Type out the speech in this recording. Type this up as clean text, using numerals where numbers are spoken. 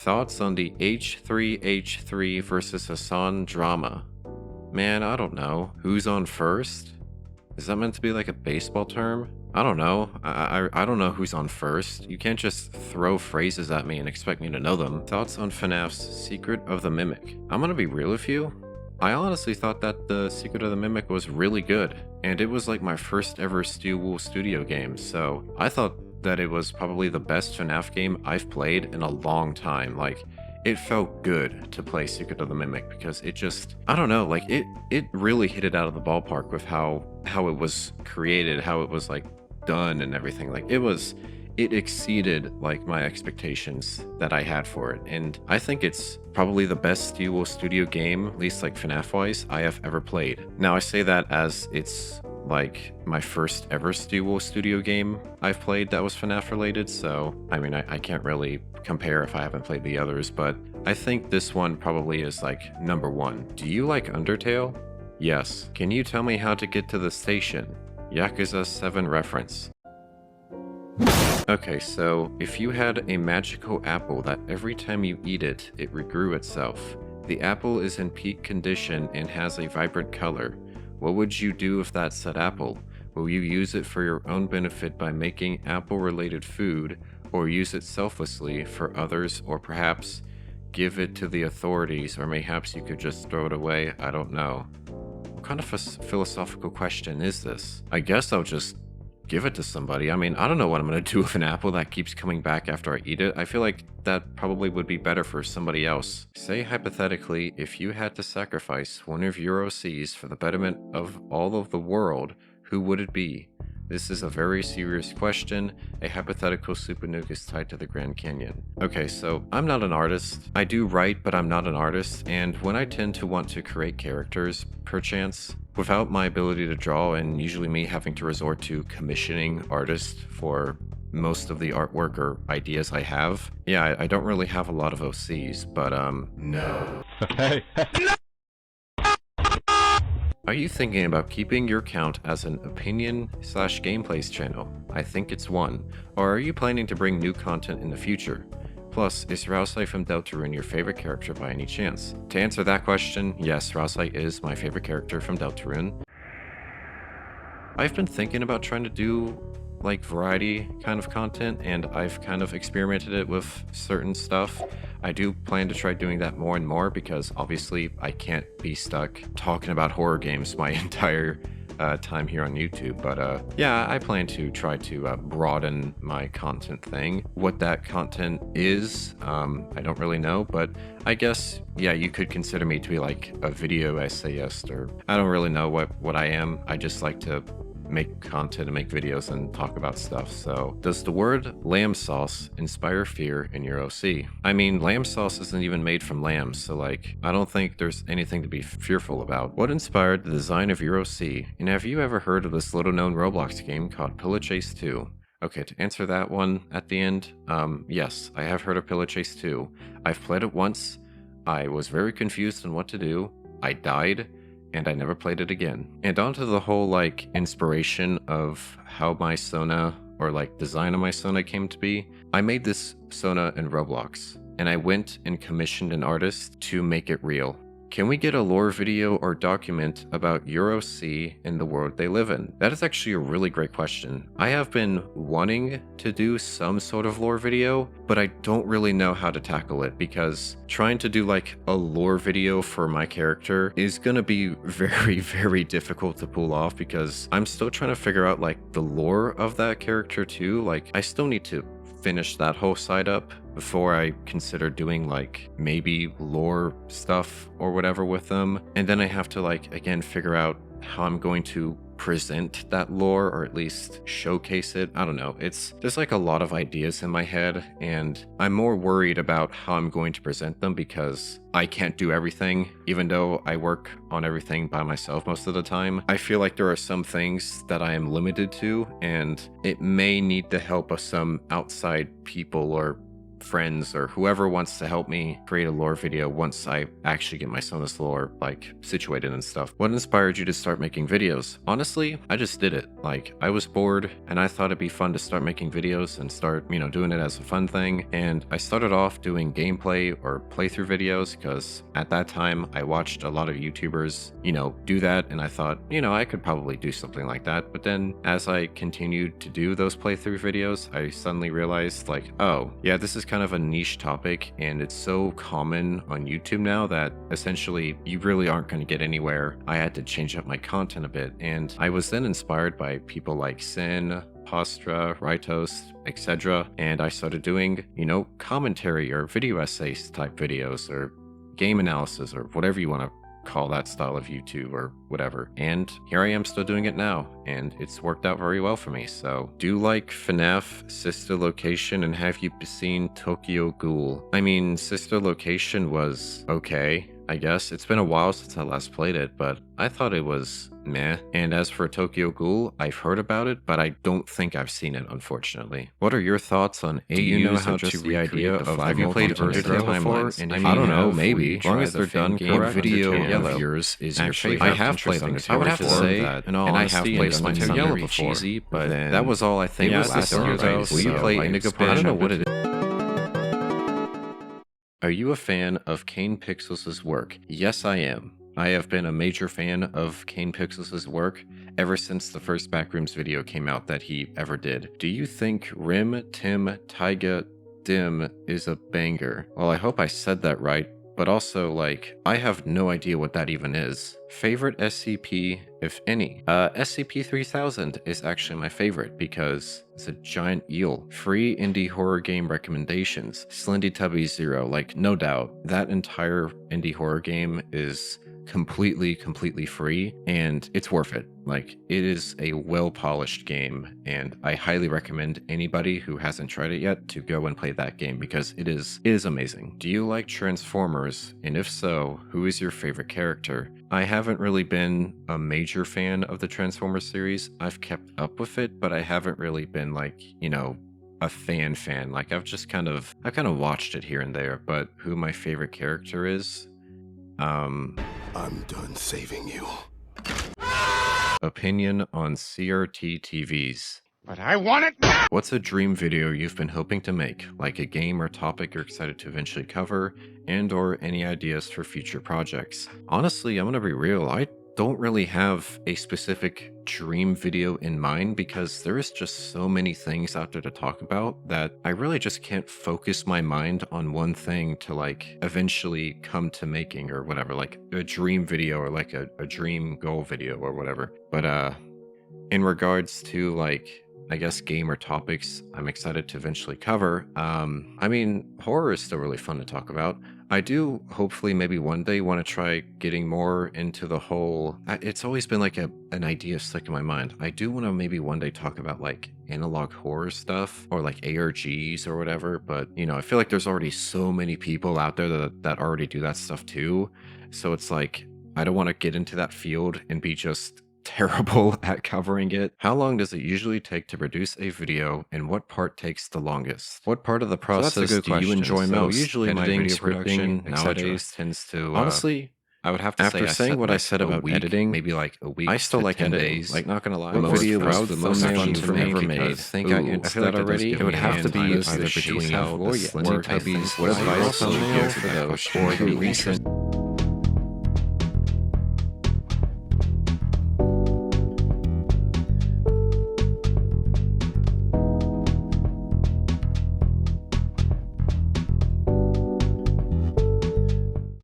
Thoughts on the H3H3 versus Hassan drama? Man, I don't know. Who's on first? Is that meant to be like a baseball term? I don't know. I don't know who's on first. You can't just throw phrases at me and expect me to know them. Thoughts on FNAF's Secret of the Mimic? I'm gonna be real with you. I honestly thought that the Secret of the Mimic was really good, and it was like my first ever Steel Wool Studio game, so I thought that it was probably the best FNAF game I've played in a long time. Like, it felt good to play Secret of the Mimic because it just, I don't know, like it really hit it out of the ballpark with how it was created, how it was like done and everything. Like it exceeded like my expectations that I had for it, and I think it's probably the best Steel Wool Studio game, at least like FNAF wise, I have ever played. Now I say that as it's like my first ever Steel Wool Studio game I've played that was FNAF related, so I mean I can't really compare if I haven't played the others, but I think this one probably is like number one. Do you like Undertale? Yes. Can you tell me how to get to the station? Yakuza 7 reference. Okay, so if you had a magical apple that every time you eat it, it regrew itself. The apple is in peak condition and has a vibrant color. What would you do with that said apple? Will you use it for your own benefit by making apple-related food, or use it selflessly for others, or perhaps give it to the authorities, or mayhaps you could just throw it away? I don't know. What kind of a philosophical question is this? I guess I'll just give it to somebody. I mean, I don't know what I'm going to do with an apple that keeps coming back after I eat it. I feel like that probably would be better for somebody else. Say hypothetically, if you had to sacrifice one of your OCs for the betterment of all of the world, who would it be? This is a very serious question. A hypothetical super nuke is tied to the Grand Canyon. Okay, so I'm not an artist. I do write, but I'm not an artist, and when I tend to want to create characters, perchance, without my ability to draw, and usually me having to resort to commissioning artists for most of the artwork or ideas I have, yeah, I don't really have a lot of OCs, but no. Okay. Are you thinking about keeping your account as an opinion/gameplays channel? I think it's one. Or are you planning to bring new content in the future? Plus, is Rausai from Deltarune your favorite character by any chance? To answer that question, yes, Rausai is my favorite character from Deltarune. I've been thinking about trying to do like variety kind of content, and I've kind of experimented it with certain stuff. I do plan to try doing that more and more because obviously I can't be stuck talking about horror games my entire time here on YouTube, but yeah, I plan to try to broaden my content thing. What that content is, I don't really know, but I guess, yeah, you could consider me to be like a video essayist, or I don't really know what I am. I just like to make content and make videos and talk about stuff. So does the word lamb sauce inspire fear in your OC? I mean, lamb sauce isn't even made from lamb, so like, I don't think there's anything to be fearful about. What inspired the design of your OC? And have you ever heard of this little known Roblox game called Pillow Chase 2? Okay, to answer that one at the end, yes, I have heard of Pillow Chase 2. I've played it once. I was very confused on what to do. I died, and I never played it again. And onto the whole like inspiration of how my Sona, or like design of my Sona came to be. I made this Sona in Roblox, and I went and commissioned an artist to make it real. Can we get a lore video or document about your OC in the world they live in? That is actually a really great question. I have been wanting to do some sort of lore video, but I don't really know how to tackle it because trying to do like a lore video for my character is gonna be very, very difficult to pull off because I'm still trying to figure out like the lore of that character too. Like, I still need to finish that whole side up before I consider doing like maybe lore stuff or whatever with them. And then I have to like again figure out how I'm going to present that lore, or at least showcase it. I don't know. There's like a lot of ideas in my head, and I'm more worried about how I'm going to present them because I can't do everything, even though I work on everything by myself most of the time. I feel like there are some things that I am limited to, and it may need the help of some outside people or friends or whoever wants to help me create a lore video once I actually get my Sonus lore like situated and stuff. What inspired you to start making videos? Honestly, I just did it. Like, I was bored and I thought it'd be fun to start making videos and start, you know, doing it as a fun thing. And I started off doing gameplay or playthrough videos because at that time I watched a lot of YouTubers, you know, do that, and I thought, you know, I could probably do something like that. But then as I continued to do those playthrough videos, I suddenly realized like, oh yeah, this is kind of a niche topic and it's so common on YouTube now that essentially you really aren't going to get anywhere. I had to change up my content a bit, and I was then inspired by people like Sin, Postra, Rytos, etc. And I started doing, you know, commentary or video essays type videos or game analysis or whatever you want to call that style of YouTube or whatever. And here I am still doing it now, and it's worked out very well for me. So, do you like FNAF, Sister Location, and have you seen Tokyo Ghoul? I mean, Sister Location was okay, I guess. It's been a while since I last played it, but I thought it was meh. And as for Tokyo Ghoul, I've heard about it, but I don't think I've seen it, unfortunately. What are your thoughts on AUs? Do you know how to the idea of have you played Earth before? And I don't know, maybe. As long as they're done correct, video yellow yours is actually I have played them. I would have to say that, and I have played them in yellow before. Cheesy, but that was all I think last year though. Will you play Indigo Punch? I don't know what it is. Are you a fan of Kane Pixels' work? Yes, I am. I have been a major fan of Kane Pixels' work ever since the first Backrooms video came out that he ever did. Do you think Rim Tim Taiga Dim is a banger? Well, I hope I said that right, but also, like, I have no idea what that even is. Favorite SCP, if any? SCP-3000 is actually my favorite because it's a giant eel. Free indie horror game recommendations. Slendy Tubby 0, like, no doubt. That entire indie horror game is completely free, and it's worth it. Like, it is a well-polished game, and I highly recommend anybody who hasn't tried it yet to go and play that game because it is amazing. Do you like Transformers? And if so, who is your favorite character? I haven't really been a major fan of the Transformers series. I've kept up with it, but I haven't really been like, you know, a fan. Like, I've kind of watched it here and there, but who my favorite character is? I'm done saving you. Opinion on CRT TVs. But I want it now! What's a dream video you've been hoping to make, like a game or topic you're excited to eventually cover, and or any ideas for future projects? Honestly, I'm gonna be real, I don't really have a specific dream video in mind because there is just so many things out there to talk about that I really just can't focus my mind on one thing to like eventually come to making or whatever, like a dream video or like a dream goal video or whatever. But in regards to like, I guess, game or topics I'm excited to eventually cover, I mean, horror is still really fun to talk about. I do hopefully maybe one day want to try getting more into the whole, it's always been like an idea stuck in my mind. I do want to maybe one day talk about like analog horror stuff or like ARGs or whatever, but you know, I feel like there's already so many people out there that already do that stuff too. So it's like, I don't want to get into that field and be just terrible at covering it. How long does it usually take to produce a video, and what part takes the longest? What part of the process do you enjoy most? Usually my video production nowadays tends to honestly, I would have to say, after saying what I said about editing, maybe like a week. I still like editing. Like, not gonna lie, most video was the most fun to me ever made. I think I answered that already. It would have to be either between more tubbies. What advice would you give for those or the recent?